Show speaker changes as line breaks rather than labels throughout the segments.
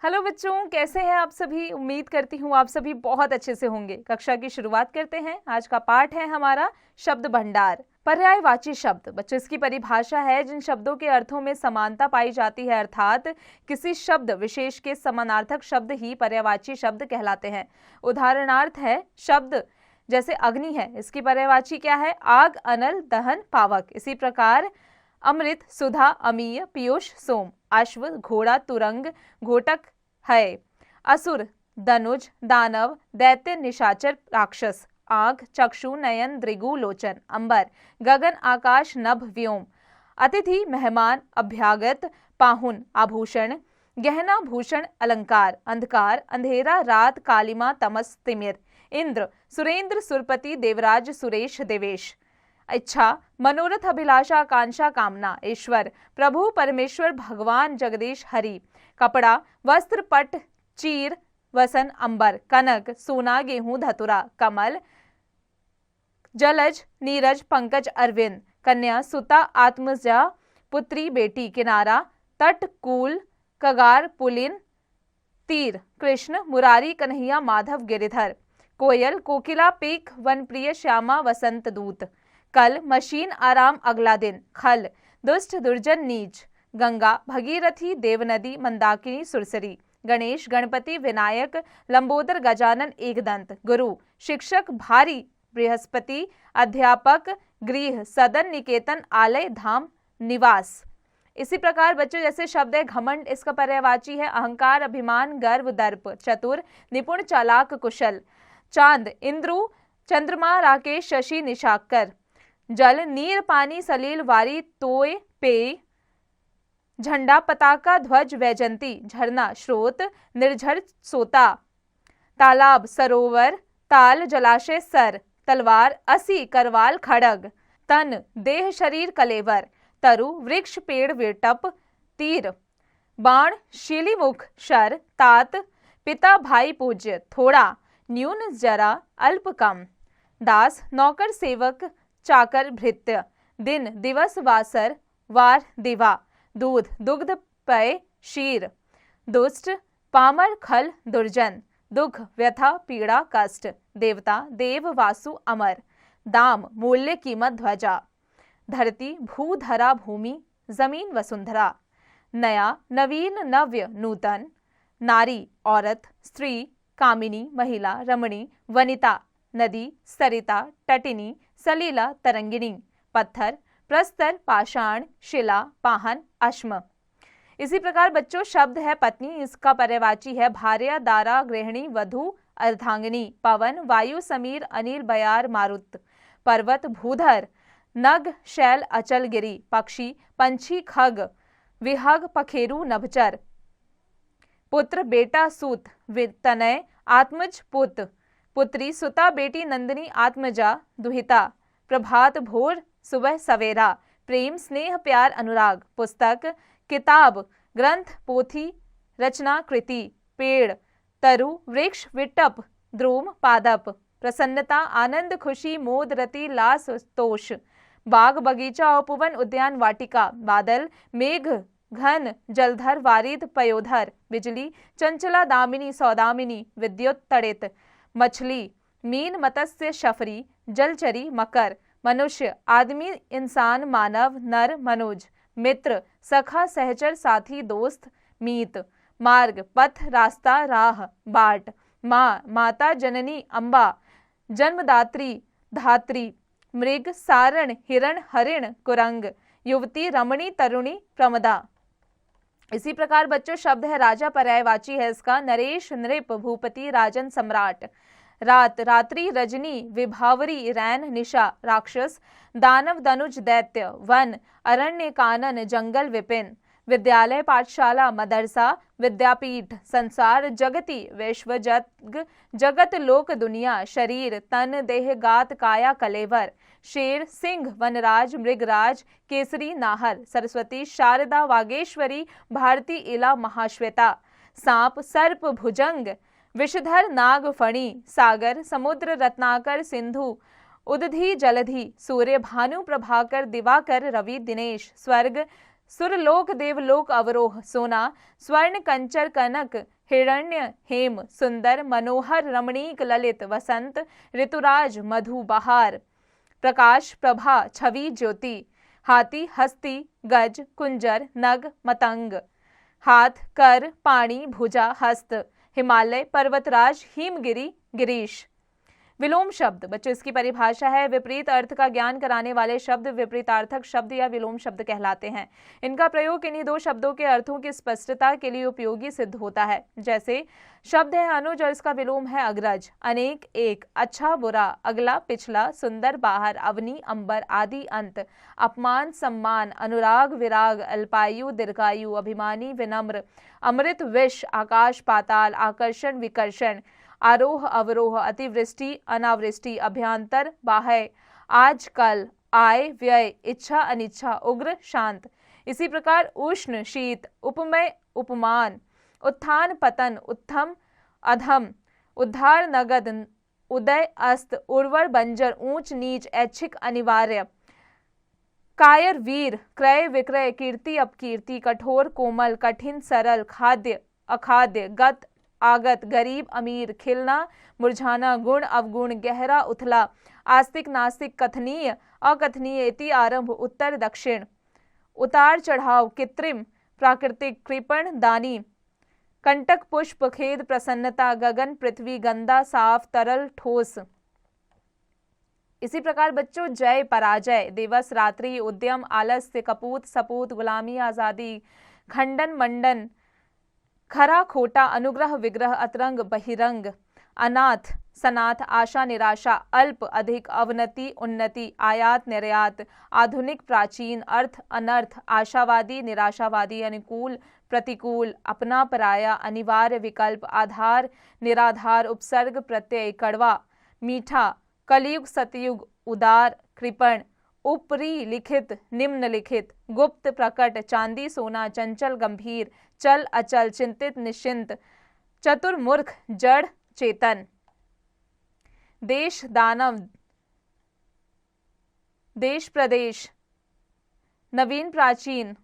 Hello बच्चों, कैसे हैं आप सभी। उम्मीद करती हूँ आप सभी बहुत अच्छे से होंगे। कक्षा की शुरुआत करते हैं। आज का पाठ है हमारा शब्द भंडार। पर्यायवाची शब्द बच्चों, इसकी परिभाषा है जिन शब्दों के अर्थों में समानता पाई जाती है, अर्थात किसी शब्द विशेष के समानार्थक शब्द ही पर्यायवाची शब्द कहलाते हैं। उदाहरणार्थ है शब्द जैसे अग्नि है, इसकी पर्यायवाची क्या है? आग, अनल, दहन, पावक। इसी प्रकार अमृत, सुधा, अमीय, पीयूष, सोम। अश्व, घोड़ा, तुरंग, घोटक है। असुर, दनुज, दानव, दैत्य, निशाचर, राक्षस। आंख, चक्षु, नयन, दृगु, लोचन। अंबर, गगन, आकाश, नभ, व्योम। अतिथि, मेहमान, अभ्यागत, पाहुन, आभूषण। गहना, भूषण, अलंकार। अंधकार, अंधेरा, रात, कालिमा, तमस, तिमिर। इंद्र, सुरेंद्र, सुरपति, देवराज, सुरेश, देवेश। इच्छा, मनोरथ, अभिलाषा, आकांक्षा, कामना। ईश्वर, प्रभु, परमेश्वर, भगवान, जगदीश, हरि। कपड़ा, वस्त्र, पट, चीर, वसन, अंबर। कनक, सोना, गेहूं, धतुरा। कमल, जलज, नीरज, पंकज, अरविंद। कन्या, सुता, आत्मजा, पुत्री, बेटी। किनारा, तट, कूल, कगार, पुलिन, तीर। कृष्ण, मुरारी, कन्हैया, माधव, गिरिधर। कोयल, कोकिला, पीक, वनप्रिय, श्यामा, वसंत दूत। कल, मशीन, आराम, अगला दिन। खल, दुष्ट, दुर्जन, नीच। गंगा, भगीरथी, देवनदी, मंदाकिनी, सुरसरी। गणेश, गणपति, विनायक, लंबोदर, गजानन, एकदंत। गुरु, शिक्षक, भारी, बृहस्पति। अध्यापक, गृह, सदन, निकेतन, आलय, धाम, निवास। इसी प्रकार बच्चों जैसे शब्द है घमंड, इसका पर्यायवाची है अहंकार, अभिमान, गर्व, दर्प। चतुर, निपुण, चालाक, कुशल। चांद, इंद्रु, चंद्रमा, राकेश, शशि, निशाकर। जल, नीर, पानी, सलील, वारी, तोय, पेय। झंडा, पताका, ध्वज, वैजंती। झरना, स्रोत, निर्झर, सोता। तालाब, सरोवर, ताल, जलाशय, सर। तलवार, असी, करवाल, खड़ग। तन, देह, शरीर, कलेवर। तरु, वृक्ष, पेड़, विरटप, तीर। बाण, शीलीमुख, शर। तात, पिता, भाई, पूज्य। थोड़ा, न्यून, जरा, अल्प, कम। दास, नौकर, सेवक, चाकर, भृत्य। दिन, दिवस, वासर, वार, दिवा। दूध, दुग्ध, पेय, क्षीर। दुष्ट, पामर, खल, दुर्जन। दुख, व्यथा, पीड़ा, कष्ट। देवता, देव, वासु, अमर। दाम, मूल्य, कीमत, ध्वजा। धरती, भू, धरा, भूमि, जमीन, वसुंधरा। नया, नवीन, नव्य, नूतन। नारी, औरत, स्त्री, कामिनी, महिला, रमणी, वनिता। नदी, सरिता, तटिनी, सलीला, तरंगिणी। पत्थर, प्रस्तर, पाषाण, शिला, पाहन, अश्म। इसी प्रकार बच्चों शब्द है पत्नी, इसका पर्यायवाची है भार्या, दारा, गृहिणी, वधू, अर्धांगिनी। पवन, वायु, समीर, अनिल, बयार, मारुत। पर्वत, भूधर, नग, शैल, अचल, गिरी। पक्षी, पंछी, खग, विहग, पखेरु, नभचर। पुत्र, बेटा, सूत, तनय, आत्मज, पुत। पुत्री, सुता, बेटी, नंदिनी, आत्मजा, दुहिता। प्रभात, भोर, सुबह, सवेरा। प्रेम, स्नेह, प्यार, अनुराग। पुस्तक, किताब, ग्रंथ, पोथी, रचना, कृति। पेड़, तरु, वृक्ष, विटप, द्रुम, पादप। प्रसन्नता, आनंद, खुशी, मोद, रति, लास, तोष। बाग, बगीचा, उपवन, उद्यान, वाटिका। बादल, मेघ, घन, जलधर, वारिद, पयोधर। बिजली, चंचला, दामिनी, सौदामिनी, विद्युत, तड़ित। मछली, मीन, मत्स्य, शफरी, जलचरी, मकर। मनुष्य, आदमी, इंसान, मानव, नर, मनुज। मित्र, सखा, सहचर, साथी, दोस्त, मीत। मार्ग, पथ, रास्ता, राह, बाट। माँ, माता, जननी, अम्बा, जन्मदात्री, धात्री। मृग, सारण, हिरण, हरिण, कुरंग। युवती, रमणी, तरुणी, प्रमदा। इसी प्रकार बच्चों शब्द है राजा, पर्यायवाची है इसका नरेश, नृप, भूपति, राजन, सम्राट। रात, रात्रि, रजनी, विभावरी, रैन, निशा, राक्षस। दानव, दनुज, दैत्य। वन, अरण्य, कानन, जंगल, विपिन। विद्यालय, पाठशाला, मदरसा, विद्यापीठ। संसार, जगति, विश्व, जग, जगत, लोक, दुनिया। शरीर, तन, देह, गात, काया, कलेवर। शेर, सिंह, वनराज, मृगराज, केसरी, नाहर। सरस्वती, शारदा, वागेश्वरी, भारती, इला, महाश्वेता। सांप, सर्प, भुजंग, विषधर, नाग, फणी। सागर, समुद्र, रत्नाकर, सिंधु, उदधि, जलधि। सूर्य, भानु, प्रभाकर, दिवाकर, रवि, दिनेश। स्वर्ग, सुरलोक देवलोक अवरोह, सोना स्वर्ण कंचर कनक हिरण्य हेम, सुंदर मनोहर रमणीक ललित, वसंत ऋतुराज मधु बहार, प्रकाश प्रभा छवि ज्योति, हाथी हस्ती गज कुंजर नग मतंग, हाथ कर पाणी भुजा हस्त, हिमालय पर्वतराज हिमगिरी गिरीश। विलोम शब्द, बच्चों इसकी परिभाषा है विपरीत अर्थ का ज्ञान कराने वाले शब्द विपरीतार्थक शब्द या विलोम शब्द कहलाते हैं। इनका प्रयोग किन्हीं दो शब्दों के अर्थों की स्पष्टता के लिए उपयोगी सिद्ध होता है। जैसे शब्द है अनुज और इसका विलोम है अग्रज, अनेक एक, अच्छा बुरा, अगला पिछला, सुंदर बाहर, अवनी अंबर आदि अंत, अपमान सम्मान, अनुराग विराग, अल्पायु दीर्घायु, अभिमानी विनम्र, अमृत विष, आकाश पाताल, आकर्षण विकर्षण, आरोह अवरोह, अतिवृष्टि अनावृष्टि, अभ्यंतर बाह्य, आज कल, आय व्यय, इच्छा अनिच्छा, उग्र शांत। इसी प्रकार उष्ण शीत, उपमय उपमान, उत्थान पतन, उत्तम अधम, उद्धार नगद, उदय अस्त, उर्वर बंजर, ऊंच नीच, ऐच्छिक अनिवार्य, कायर वीर, क्रय विक्रय, कीर्ति अपकीर्ति, कठोर कोमल, कठिन सरल, खाद्य अखाद्य, गत आगत, गरीब अमीर, खिलना मुरझाना, गुण अवगुण, गहरा उथला, आस्तिक नास्तिक, कथनीय अकथनीय, इति आरंभ, उत्तर दक्षिण, उतार चढ़ाव, कृत्रिम प्राकृतिक, कृपण दानी, कंटक पुष्प, खेद प्रसन्नता, गगन पृथ्वी, गंदा साफ, तरल ठोस। इसी प्रकार बच्चों जय पराजय, दिवस रात्रि, उद्यम आलस्य, कपूत सपूत, गुलामी आजादी, खंडन मंडन, खरा खोटा, अनुग्रह विग्रह, अतरंग बहिरंग, अनाथ सनाथ, आशा निराशा, अल्प अधिक, अवनति उन्नति, आयात निर्यात, आधुनिक प्राचीन, अर्थ अनर्थ, आशावादी निराशावादी, अनुकूल प्रतिकूल, अपना पराया, अनिवार्य विकल्प, आधार निराधार, उपसर्ग प्रत्यय, कड़वा मीठा, कलयुग सतयुग, उदार कृपण, ऊपरी लिखित निम्नलिखित, गुप्त प्रकट, चांदी सोना, चंचल गंभीर, चल अचल, चिंतित निश्चिंत, चतुर्मूर्ख जड़ चेतन, देश दानव, देश प्रदेश, नवीन प्राचीन,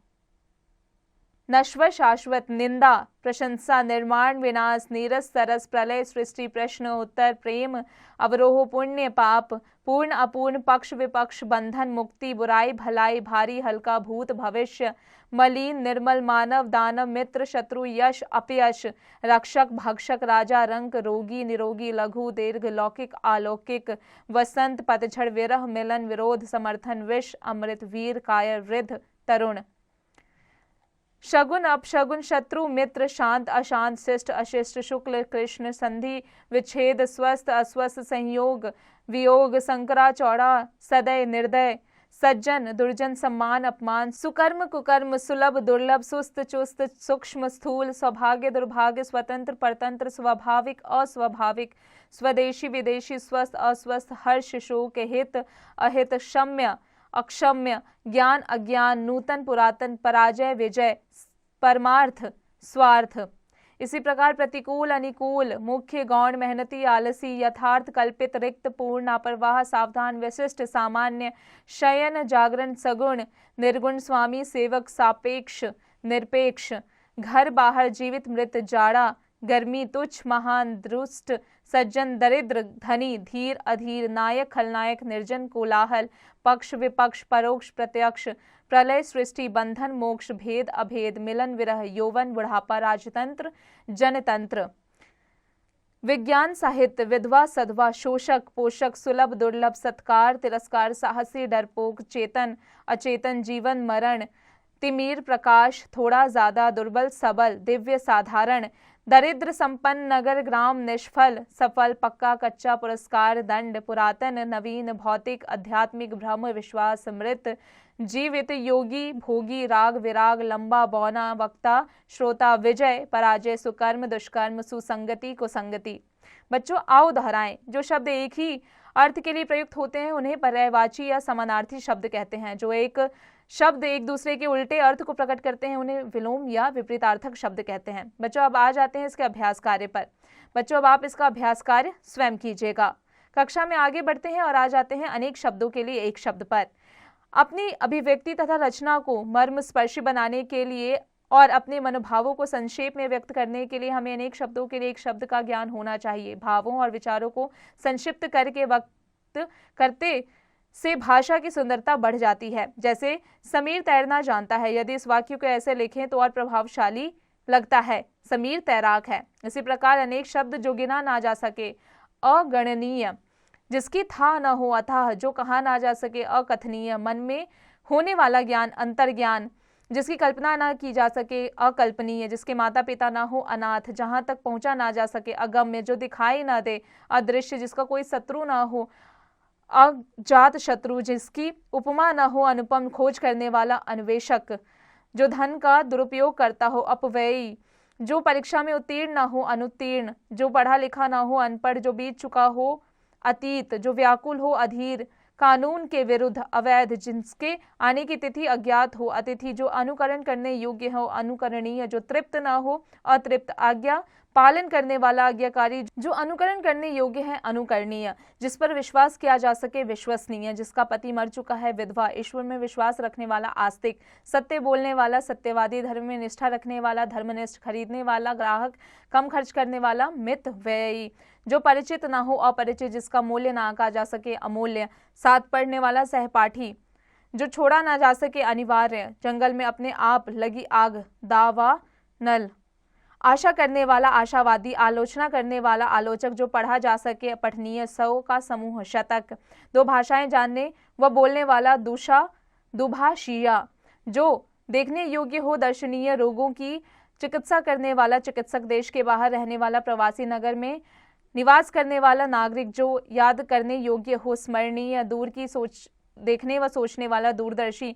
नश्वर शाश्वत, निंदा प्रशंसा, निर्माण विनाश, नीरस सरस, प्रलय सृष्टि, प्रश्न उत्तर, प्रेम अवरोह, पुण्य पाप, पूर्ण अपूर्ण, पक्ष विपक्ष, बंधन मुक्ति, बुराई भलाई, भारी हल्का, भूत भविष्य, मलिन निर्मल, मानव दानव, मित्र शत्रु, यश अपयश, रक्षक भक्षक, राजा रंक, रोगी निरोगी, लघु दीर्घ, लौकिक अलौकिक, वसंत पतझड़, विरह मिलन, विरोध समर्थन, विष अमृत, वीर कायर, वृद्ध तरुण, शगुन अपशगुन, शत्रु मित्र, शांत अशांत, शिष्ट अशिष्ट, शुक्ल कृष्ण, संधि विच्छेद, स्वस्थ अस्वस्थ, संयोग वियोग, संकरा चौड़ा, सदय निर्दय, सज्जन दुर्जन, सम्मान अपमान, सुकर्म कुकर्म, सुलभ दुर्लभ, सुस्त चुस्त, सूक्ष्म स्थूल, सौभाग्य दुर्भाग्य, स्वतंत्र परतंत्र, स्वाभाविक अस्वाभाविक, स्वदेशी विदेशी, स्वस्थ अस्वस्थ, हर्ष शोक, हित अहित, क्षम्य अक्षम्य, ज्ञान अज्ञान, नूतन पुरातन, पराजय विजय, परमार्थ स्वार्थ। इसी प्रकार प्रतिकूल अनुकूल, मुख्य गौण, मेहनती आलसी, यथार्थ कल्पित, रिक्त पूर्ण, लापरवाह सावधान, विशिष्ट सामान्य, शयन जागरण, सगुण निर्गुण, स्वामी सेवक, सापेक्ष निरपेक्ष, घर बाहर, जीवित मृत, जाड़ा गर्मी, तुच्छ महान, दुष्ट सज्जन, दरिद्र धनी, धीर अधीर, नायक खलनायक, निर्जन कोलाहल, पक्ष विपक्ष, परोक्ष प्रत्यक्ष, प्रलय सृष्टि, बंधन मोक्ष, भेद अभेद, मिलन विरह, यौवन बुढ़ापा, राजतंत्र जनतंत्र, विज्ञान साहित्य, विधवा सधवा, शोषक पोषक, सुलभ दुर्लभ, सत्कार तिरस्कार, साहसी डरपोक, चेतन अचेतन, जीवन मरण, तिमिर प्रकाश, थोड़ा ज्यादा, दुर्बल सबल, दिव्य साधारण, दरिद्र संपन्न, नगर ग्राम, निष्फल सफल, पक्का कच्चा, पुरस्कार दंड, पुरातन नवीन, भौतिक आध्यात्मिक, भ्रम विश्वास, मृत जीवित, योगी भोगी, राग विराग, लंबा बौना, वक्ता श्रोता, विजय पराजय, सुकर्म दुष्कर्म, सुसंगति कुसंगति। बच्चों आओ दोहराएं। जो शब्द एक ही अर्थ के लिए प्रयुक्त होते हैं उन्हें पर्यायवाची या समानार्थी शब्द कहते हैं। जो एक शब्द एक दूसरे के उल्टे अर्थ को प्रकट करते हैं उन्हें विलोम या विपरीतार्थक शब्द कहते हैं। बच्चों अब आ जाते हैं इसके अभ्यास कार्य पर। बच्चों अब आप इसका अभ्यास कार्य स्वयं कीजिएगा। कक्षा में आगे बढ़ते हैं और आ जाते हैं अनेक शब्दों के लिए एक शब्द पर। अपनी अभिव्यक्ति तथा रचना को मर्मस्पर्शी बनाने के लिए और अपने मनोभावों को संक्षेप में व्यक्त करने के लिए हमें अनेक शब्दों के लिए एक शब्द का ज्ञान होना चाहिए। भावों और विचारों को संक्षिप्त करके व्यक्त करते से भाषा की सुंदरता बढ़ जाती है। जैसे समीर तैरना जानता है, यदि इस वाक्य को ऐसे लिखें तो और प्रभावशाली लगता है, समीर तैराक है। इसी प्रकार अनेक शब्द जो गिना ना जा सके, अगणनीय, जिसकी था न हो, अथाह, जो कहा ना जा सके, अकथनीय, मन में होने वाला ज्ञान, अंतर्ज्ञान, जिसकी कल्पना ना की जा सके, अकल्पनीय, जिसके माता पिता ना हो, अनाथ, जहां तक पहुंचा ना जा सके, अगम्य, जो दिखाई ना दे, अदृश्य, जिसका कोई शत्रु ना हो, अजात शत्रु, जिसकी उपमा न हो, अनुपम, खोज करने वाला, अन्वेषक, जो धन का दुरुपयोग करता हो, अपव्ययी, जो परीक्षा में उत्तीर्ण न हो, अनुत्तीर्ण, जो पढ़ा लिखा न हो, अनपढ़, जो बीत चुका हो, अतीत, जो व्याकुल हो, अधीर, कानून के विरुद्ध, अवैध, जिसके आने की तिथि अज्ञात हो, अतिथि, जो अनुकरण करने योग्य हो, अनुकरणीय, जो तृप्त न हो, अतृप्त, आज्ञा पालन करने वाला, आज्ञाकारी, जो अनुकरण करने योग्य है, अनुकरणीय, जिस पर विश्वास किया जा सके, विश्वसनीय, जिसका पति मर चुका है, विधवा, ईश्वर में विश्वास रखने वाला, आस्तिक, सत्य बोलने वाला, सत्यवादी, धर्म में निष्ठा रखने वाला, धर्मनिष्ठ, खरीदने वाला, ग्राहक, कम खर्च करने वाला, मित व्ययी, जो परिचित ना हो, अपरिचित, जिसका मूल्य ना आंका जा सके, अमूल्य, साथ पढ़ने वाला, सहपाठी, जो छोड़ा ना जा सके, अनिवार्य, जंगल में अपने आप लगी आग, दावा नल, आशा करने वाला, आशावादी, आलोचना करने वाला, आलोचक, जो पढ़ा जा सके, पठनीय, 100 का समूह, शतक, दो भाषाएं जानने व बोलने वाला, दुभाषीय, जो देखने योग्य हो, दर्शनीय, रोगों की चिकित्सा करने वाला, चिकित्सक, देश के बाहर रहने वाला, प्रवासी, नगर में निवास करने वाला, नागरिक, जो याद करने योग्य हो, स्मरणीय, दूर की सोच देखने व सोचने वाला, दूरदर्शी,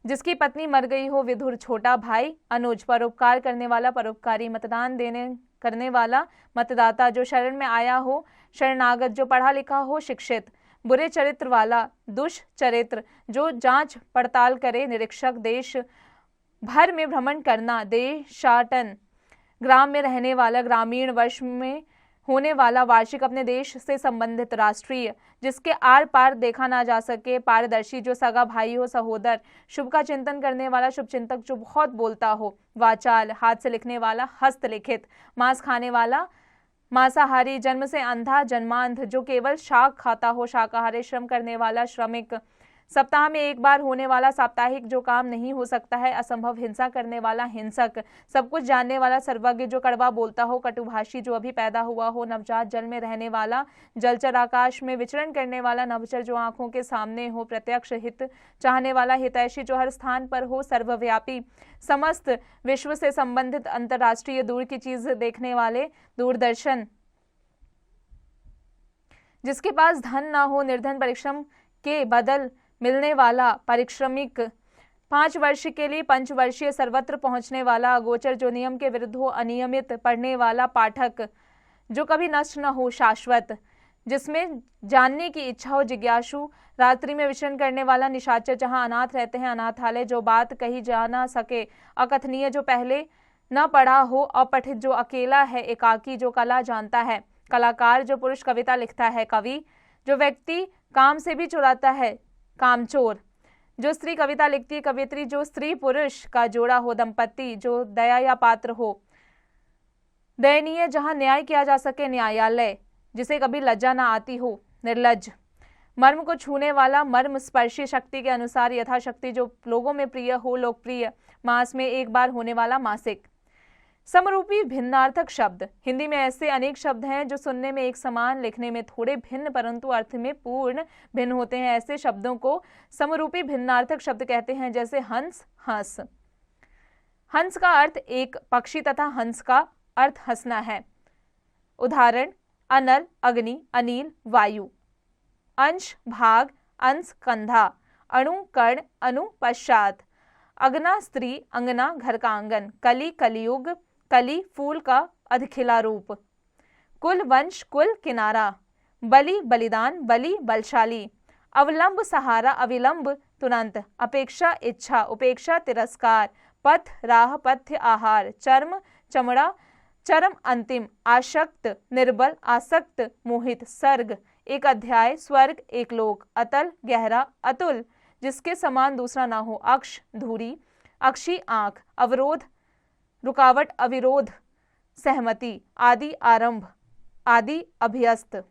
जिसकी पत्नी मर गई हो, विधुर, छोटा भाई, अनुज, परोपकार करने वाला, परोपकारी, मतदान देने करने वाला, मतदाता, जो शरण में आया हो, शरणागत, जो पढ़ा लिखा हो, शिक्षित, बुरे चरित्र वाला, दुष्चरित्र, जो जांच पड़ताल करे, निरीक्षक, देश भर में भ्रमण करना, देशाटन, ग्राम में रहने वाला, ग्रामीण, वर्ष में होने वाला, वार्षिक, अपने देश से संबंधित, राष्ट्रीय, जिसके आर पार देखा ना जा सके, पारदर्शी, जो सगा भाई हो, सहोदर, शुभ का चिंतन करने वाला, शुभचिंतक, जो बहुत बोलता हो, वाचाल, हाथ से लिखने वाला, हस्तलिखित, मांस खाने वाला, मांसाहारी, जन्म से अंधा, जन्मांध, जो केवल शाक खाता हो, शाकाहारी, श्रम करने वाला, श्रमिक, सप्ताह में एक बार होने वाला, साप्ताहिक, जो काम नहीं हो सकता है, असंभव, हिंसा करने वाला, हिंसक, सब कुछ जानने वाला, सर्वज्ञ, जो कड़वा बोलता हो, कटुभाषी, जो अभी पैदा हुआ हो, नवजात, जल में रहने वाला, जलचर, आकाश में विचरण करने वाला, नभचर, जो आंखों के सामने हो, प्रत्यक्ष, हित चाहने वाला, हितैषी, जो हर स्थान पर हो, सर्वव्यापी, समस्त विश्व से संबंधित, अंतर्राष्ट्रीय, दूर की चीज देखने वाले, दूरदर्शन, जिसके पास धन ना हो, निर्धन, परिश्रम के बदल मिलने वाला, परिश्रमिक, 5 वर्ष के लिए पंचवर्षीय, सर्वत्र पहुंचने वाला, अगोचर, जो नियम के विरुद्ध हो, अनियमित, पढ़ने वाला, पाठक, जो कभी नष्ट न हो, शाश्वत, जिसमें जानने की इच्छा हो, जिज्ञासु, रात्रि में विचरण करने वाला, निशाचर, जहां अनाथ रहते हैं, अनाथालय, जो बात कही जा ना सके, अकथनीय, जो पहले न पढ़ा हो, अपठित, जो अकेला है, एकाकी, जो कला जानता है, कलाकार, जो पुरुष कविता लिखता है, कवि, जो व्यक्ति काम से भी चुराता है, कामचोर, जो स्त्री कविता लिखती है, कवियत्री, जो स्त्री पुरुष का जोड़ा हो, दंपति, जो दया या पात्र हो, दयनीय, जहां न्याय किया जा सके, न्यायालय, जिसे कभी लज्जा ना आती हो, निर्लज, मर्म को छूने वाला, मर्म स्पर्शी, शक्ति के अनुसार, यथाशक्ति, जो लोगों में प्रिय हो, लोकप्रिय, मास में एक बार होने वाला, मासिक। समरूपी भिन्नार्थक शब्द, हिंदी में ऐसे अनेक शब्द हैं जो सुनने में एक समान, लिखने में थोड़े भिन्न, परंतु अर्थ में पूर्ण भिन्न होते हैं। ऐसे शब्दों को समरूपी भिन्नार्थक शब्द कहते हैं, जैसे हंस, हंस। हंस का अर्थ एक पक्षी तथा हंस का अर्थ हंसना है। उदाहरण, अनल, अग्नि, अनिल, वायु। अंश, भाग, अंश, कंधा। अणु, कण, अनु, पश्चात। अगना, स्त्री, अंगना, घर का आंगन। कली, कलियुग, कली, फूल का अधखिला रूप। कुल, वंश, कुल, किनारा। बलि, बलिदान, बलि, बलशाली। अवलंब, सहारा, अविलंब, तुरंत। अपेक्षा, इच्छा, उपेक्षा, तिरस्कार। पथ, राह, पथ्य, आहार। चर्म, चमड़ा, चरम, अंतिम। आशक्त, निर्बल, आसक्त, मोहित। सर्ग, एक अध्याय। स्वर्ग, एक लोक। अतल, गहरा, अतुल, जिसके समान दूसरा ना हो। अक्ष धुरी, अक्षी आंख, अवरोध रुकावट, अविरोध सहमति, आदि आरंभ, आदि अभ्यस्त।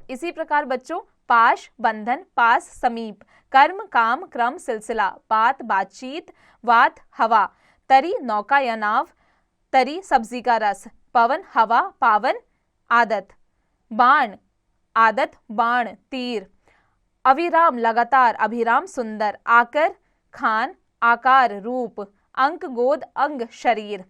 इसी प्रकार बच्चों पाश बंधन, पास समीप, कर्म काम क्रम सिलसिला, बात बातचीत, वात हवा, तरी नौका या नाव, तरी सब्जी का रस, पवन हवा, पावन आदत, बाण आदत, बाण तीर, अविराम लगातार, अभिराम सुंदर, आकर खान, आकार रूप, अंक गोद अंग शरीर,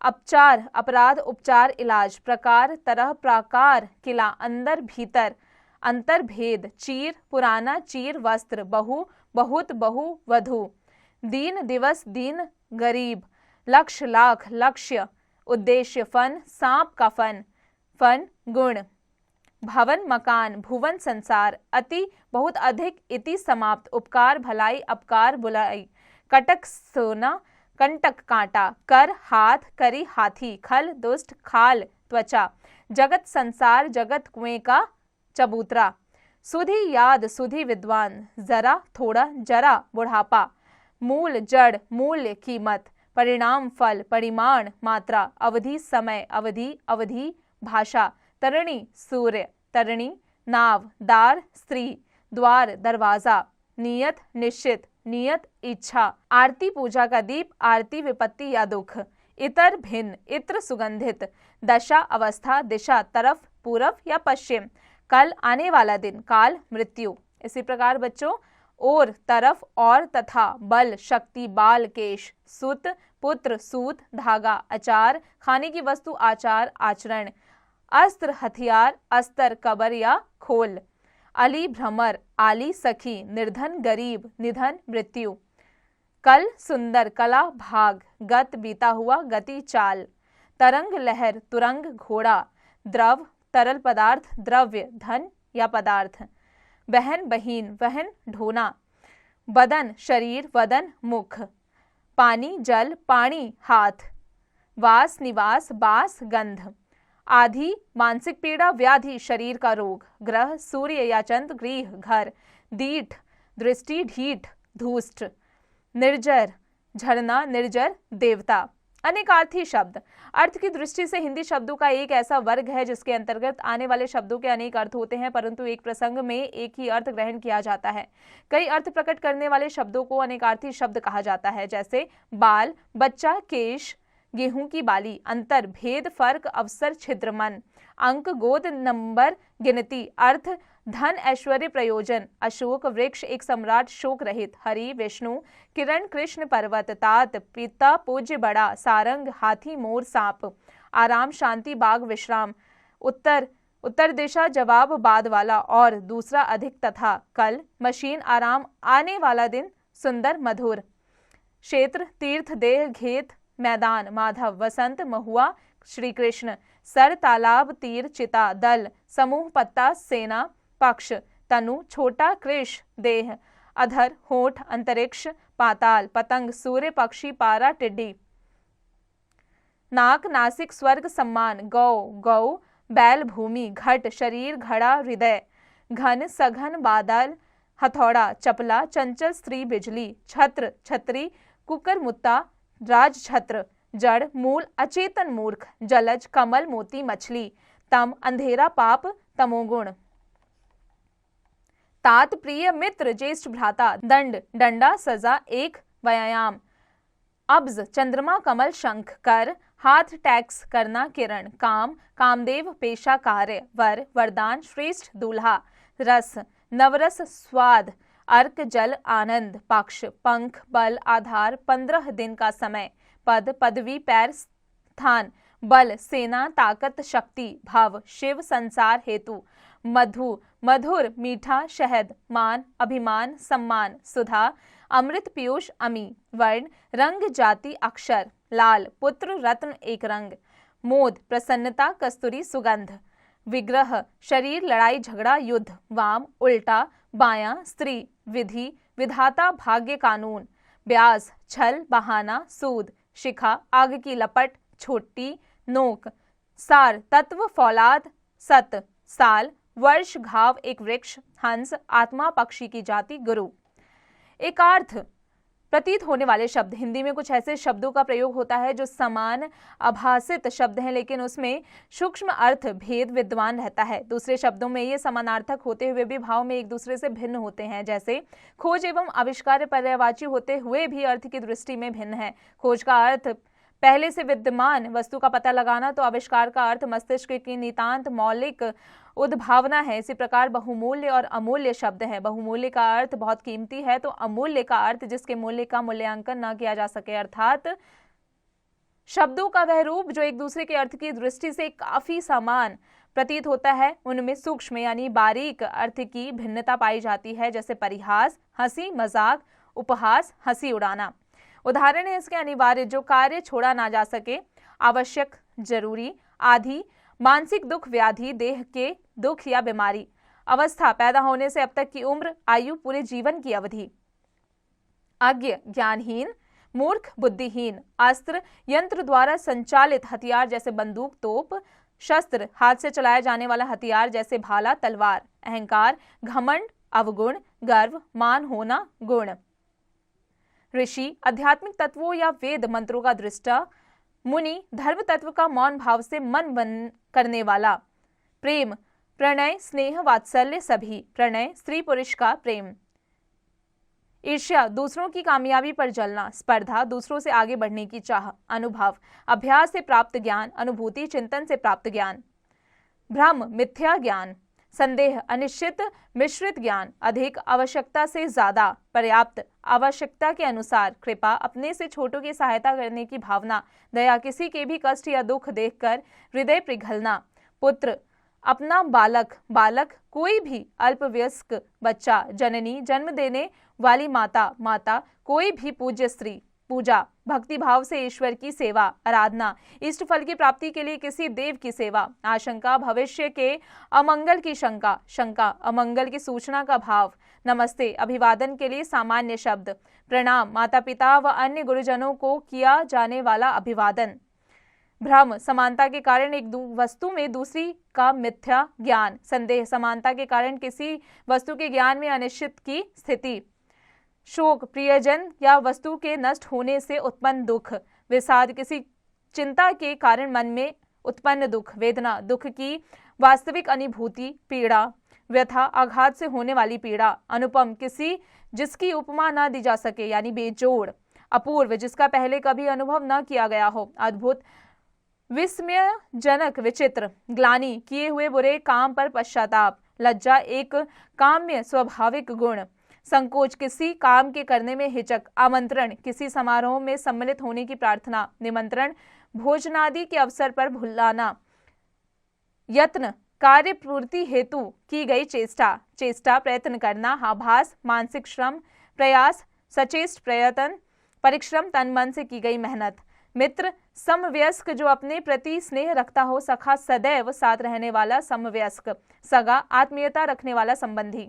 अपचार अपराध, उपचार इलाज, प्रकार तरह, प्राकार किला, अंदर भीतर, अंतर भेद, चीर पुराना, चीर वस्त्र, बहु बहुत, बहु वधु, दीन दिवस, दीन गरीब, लक्ष्य लाख, लक्ष्य उद्देश्य, फन सांप का फन, फन गुण, भवन मकान, भुवन संसार, अति बहुत अधिक, इति समाप्त, उपकार भलाई, अपकार बुलाई, कटक सोना, कंटक कांटा, कर हाथ, करी हाथी, खल दुष्ट, खाल त्वचा, जगत संसार, जगत कुएं का चबूतरा, सुधि याद, सुधि विद्वान, जरा थोड़ा, जरा बुढ़ापा, मूल जड़, मूल्य कीमत, परिणाम फल, परिमाण मात्रा, अवधि समय, अवधि अवधि भाषा, तरणी सूर्य, तरणी नाव, दार स्त्री, द्वार दरवाजा, नियत निश्चित, नियत इच्छा, आरती पूजा का दीप, आरती विपत्ति या दुख, इतर भिन्न, इत्र सुगंधित, दशा अवस्था, दिशा तरफ, पूर्व या पश्चिम, कल आने वाला दिन, काल मृत्यु। इसी प्रकार बच्चों और तरफ और तथा, बल शक्ति, बाल केश, सुत पुत्र, सूत धागा, अचार खाने की वस्तु, आचार आचरण, अस्त्र हथियार, अस्तर कबर या खोल, अली भ्रमर, आली सखी, निर्धन गरीब, निधन मृत्यु, कल सुंदर, कला भाग, गत बीता हुआ, गति चाल, तरंग लहर, तुरंग घोड़ा, द्रव तरल पदार्थ, द्रव्य धन या पदार्थ, बहन बहीन, वहन ढोना, बदन शरीर, वदन मुख, पानी जल, पानी हाथ, वास निवास, बास गंध, आधि मानसिक पीड़ा, व्याधि शरीर का रोग, ग्रह सूर्य या चंद्र, गृह घर, दीठ दृष्टि, ढीठ धूष्ट, निर्जर झरना, निर्जर देवता। अनेकार्थी शब्द अर्थ की दृष्टि से हिंदी शब्दों का एक ऐसा वर्ग है जिसके अंतर्गत आने वाले शब्दों के अनेक अर्थ होते हैं, परंतु एक प्रसंग में एक ही अर्थ ग्रहण किया जाता है। कई अर्थ प्रकट करने वाले शब्दों को अनेकार्थी शब्द कहा जाता है, जैसे बाल, बच्चा, केश, गेहूं की बाली, अंतर, भेद, फर्क, अवसर, छिद्र, मन, अंक, गोद, नंबर, गिनती, अर्थ, धन, ऐश्वर्य, प्रयोजन, अशोक वृक्ष, एक सम्राट, शोक रहित, हरि, विष्णु, किरण, कृष्ण, पर्वत, तात, पिता, पूज्य, बड़ा, सारंग, हाथी, मोर, सांप, आराम, शांति, बाग, विश्राम, उत्तर, उत्तर दिशा, जवाब, बाद वाला और दूसरा, अधिक, तथा, कल, मशीन, आराम, आने वाला दिन, सुंदर, मधुर, क्षेत्र, तीर्थ, देह, घेत, मैदान, माधव, वसंत, महुआ, श्री कृष्ण, सर, तालाब, तीर, चिता, दल, समूह, पत्ता, सेना, पक्ष, तनु, छोटा, कृष, देह, अधर, होठ, अंतरिक्ष, पाताल, पतंग, सूर्य, पक्षी, पारा, टिड्डी, नाक, नासिक, स्वर्ग, सम्मान, गौ, गौ, बैल, भूमि, घट, शरीर, घड़ा, हृदय, घन, सघन, बादल, हथौड़ा, चपला, चंचल, स्त्री, बिजली, छत्र, छतरी, कुकर, मुत्ता, राज छत्र, जड़, मूल, अचेतन, मूर्ख, जलज, कमल, मोती, मछली, तम, अंधेरा, पाप, तमोगुण, तात, प्रिय, मित्र, ज्येष्ठ, भ्राता, दंड, डंडा, सजा, एक, व्यायाम, अब्ज, चंद्रमा, कमल, शंख, कर, हाथ, टैक्स, करना, किरण, काम, कामदेव, पेशा, कार्य, वर, वरदान, श्रेष्ठ, दूल्हा, रस, नवरस, स्वाद, अर्क, जल, आनंद, पक्ष, पंख, बल, आधार, 15 दिन का समय, पद, पदवी, पैर, स्थान, बल, सेना, ताकत, शक्ति, भव, शिव, संसार, हेतु, मधु, मधुर, मीठा, शहद, मान, अभिमान, सम्मान, सुधा, अमृत, पीयूष, अमी, वर्ण, रंग, जाति, अक्षर, लाल, पुत्र, रत्न, एक रंग, मोद, प्रसन्नता, कस्तूरी, सुगंध, विग्रह, शरीर, लड़ाई, झगड़ा, युद्ध, वाम, उल्टा, बायां, स्त्री, विधि, विधाता, भाग्य, कानून, ब्याज, छल, बहाना, सूद, शिखा, आग की लपट, छोटी, नोक, सार, तत्व, फौलाद, सत, साल, वर्ष, घाव, एक वृक्ष, हंस, आत्मा, पक्षी की जाति, गुरु। एकार्थ प्रतीत होने वाले शब्द। हिंदी में कुछ ऐसे शब्दों का प्रयोग होता है जो समान आभासित शब्द हैं, लेकिन उसमें सूक्ष्म अर्थ भेद विद्यमान रहता है। दूसरे शब्दों में ये समानार्थक होते हुए भी भाव में एक दूसरे से भिन्न होते हैं। जैसे खोज एवं आविष्कार पर्यायवाची होते हुए भी अर्थ की दृष्टि में भिन्न है। खोज का अर्थ पहले से विद्यमान वस्तु का पता लगाना, तो आविष्कार का अर्थ मस्तिष्क की नितांत मौलिक उद्भावना है। इसी प्रकार बहुमूल्य और अमूल्य शब्द है। बहुमूल्य का अर्थ बहुत कीमती है, तो अमूल्य का अर्थ जिसके मूल्य का मूल्यांकन न किया जा सके, अर्थात शब्दों का वह रूप जो एक दूसरे के अर्थ की दृष्टि से काफी समान प्रतीत होता है, उनमें सूक्ष्म यानी बारीक अर्थ की भिन्नता पाई जाती है। जैसे परिहास, हंसी मजाक, उपहास, हंसी उड़ाना। उदाहरण है इसके अनिवार्य, जो कार्य छोड़ा ना जा सके, आवश्यक, जरूरी, आदि, मानसिक दुख, व्याधि, देह के दुख या बीमारी, अवस्था, पैदा होने से अब तक की उम्र, आयु, पूरे जीवन की अवधि। अज्ञ, ज्ञानहीन, मूर्ख, बुद्धिहीन। अस्त्र, यंत्र द्वारा संचालित हथियार जैसे बंदूक, तोप। शस्त्र, हाथ से चलाया जाने वाला हथियार जैसे भाला, तलवार। अहंकार, घमंड, अवगुण, गर्व, मान होना, गुण। ऋषि, आध्यात्मिक तत्वों या वेद मंत्रों का दृष्टा। मुनि, धर्म तत्व का मौन भाव से मन बन करने वाला। प्रेम, प्रणय, स्नेह, वात्सल्य सभी। प्रणय, स्त्री पुरुष का प्रेम। ईर्ष्या, दूसरों की कामयाबी पर जलना। स्पर्धा, दूसरों से आगे बढ़ने की चाह। अनुभव, अभ्यास से प्राप्त ज्ञान। अनुभूति, चिंतन से प्राप्त ज्ञान। भ्रम, मिथ्या ज्ञान। संदेह, अनिश्चित मिश्रित ज्ञान। अधिक, आवश्यकता से ज्यादा। पर्याप्त, आवश्यकता के अनुसार। कृपा, अपने से छोटों की सहायता करने की भावना। दया, किसी के भी कष्ट या दुख देखकर हृदय पिघलना। पुत्र, अपना बालक। बालक, कोई भी अल्पवयस्क बच्चा। जननी, जन्म देने वाली माता। माता, कोई भी पूज्य स्त्री। पूजा, भक्ति भाव से ईश्वर की सेवा। आराधना, इष्ट फल की प्राप्ति के लिए किसी देव की सेवा। आशंका, भविष्य के अमंगल की शंका। शंका, अमंगल की सूचना का भाव। नमस्ते, अभिवादन के लिए सामान्य शब्द। प्रणाम, माता पिता व अन्य गुरुजनों को किया जाने वाला अभिवादन। भ्रम, समानता के कारण एक वस्तु में दूसरी का मिथ्या ज्ञान। संदेह, समानता के कारण किसी वस्तु के ज्ञान में अनिश्चित की स्थिति। शोक, प्रियजन या वस्तु के नष्ट होने से उत्पन्न दुख। विषाद, किसी चिंता के कारण मन में उत्पन्न दुख, वेदना, दुख की वास्तविक अनुभूति। पीड़ा, व्यथा, आघात से होने वाली पीड़ा। अनुपम, किसी जिसकी उपमा न दी जा सके यानी बेजोड़। अपूर्व, जिसका पहले कभी अनुभव न किया गया हो। अद्भुत, विस्मयजनक, विचित्र। ग्लानि, किए हुए बुरे काम पर पश्चाताप। लज्जा, एक काम्य स्वाभाविक गुण। संकोच, किसी काम के करने में हिचक। आमंत्रण, किसी समारोह में सम्मिलित होने की प्रार्थना। निमंत्रण, भोजनादि के अवसर पर बुलाना। यत्न, कार्य पूर्ति हेतु की गई चेष्टा। चेष्टा, प्रयत्न करना। आभास, मानसिक श्रम, प्रयास, सचेष्ट प्रयत्न, परिश्रम, तन मन से की गई मेहनत। मित्र, समवयस्क, जो अपने प्रति स्नेह रखता हो। सखा, सदैव साथ रहने वाला समवयस्क। सगा, आत्मीयता रखने वाला संबंधी।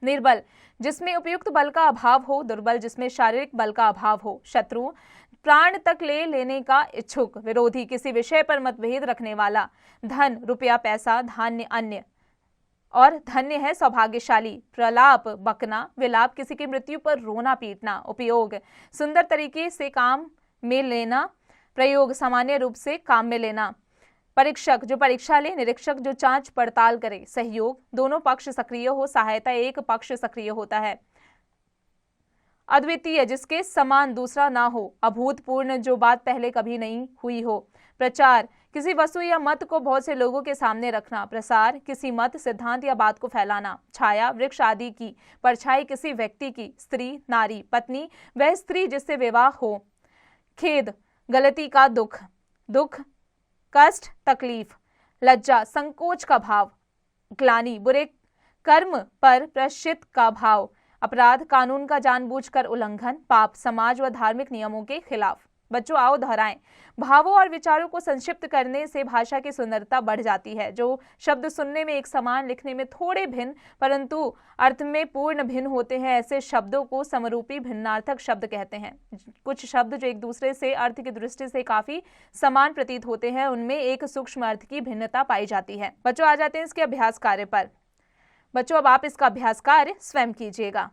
निर्बल, जिसमें उपयुक्त बल का अभाव हो। दुर्बल, जिसमें शारीरिक बल का अभाव हो। शत्रु, प्राण तक ले लेने का इच्छुक। विरोधी, किसी विषय पर मतभेद रखने वाला। धन, रुपया, पैसा, धान्य, अन्य। और धन्य है सौभाग्यशाली। प्रलाप, बकना। विलाप, किसी की मृत्यु पर रोना पीटना। उपयोग, सुंदर तरीके से काम में लेना। प्रयोग, सामान्य रूप से काम में लेना। परीक्षक, जो परीक्षा ले। निरीक्षक, जो जांच पड़ताल करे। सहयोग, दोनों पक्ष सक्रिय हो। सहायता, एक पक्ष सक्रिय होता है। अद्वितीय, जिसके समान दूसरा ना हो। अभूतपूर्ण, जो बात पहले कभी नहीं हुई हो। प्रचार, किसी वस्तु या मत को बहुत से लोगों के सामने रखना। प्रसार, किसी मत, सिद्धांत या बात को फैलाना। छाया, वृक्ष आदि की। परछाई, किसी व्यक्ति की। स्त्री, नारी। पत्नी, वह स्त्री जिससे विवाह हो। खेद, गलती का दुख। दुख, कष्ट, तकलीफ। लज्जा, संकोच का भाव। ग्लानि, बुरे कर्म पर प्रायश्चित का भाव। अपराध, कानून का जानबूझकर उल्लंघन। पाप, समाज व धार्मिक नियमों के खिलाफ। बच्चों आओ दोहराएं। भावों और विचारों को संक्षिप्त करने से भाषा की सुंदरता बढ़ जाती है। जो शब्द सुनने में एक समान, लिखने में थोड़े भिन्न परंतु अर्थ में पूर्ण भिन्न होते हैं, ऐसे शब्दों को समरूपी भिन्नार्थक शब्द कहते हैं। कुछ शब्द जो एक दूसरे से अर्थ की दृष्टि से काफी समान प्रतीत होते हैं, उनमें एक सूक्ष्म अर्थ की भिन्नता पाई जाती है। बच्चों आ जाते हैं इसके अभ्यास कार्य पर। बच्चों अब आप इसका अभ्यास कार्य स्वयं कीजिएगा।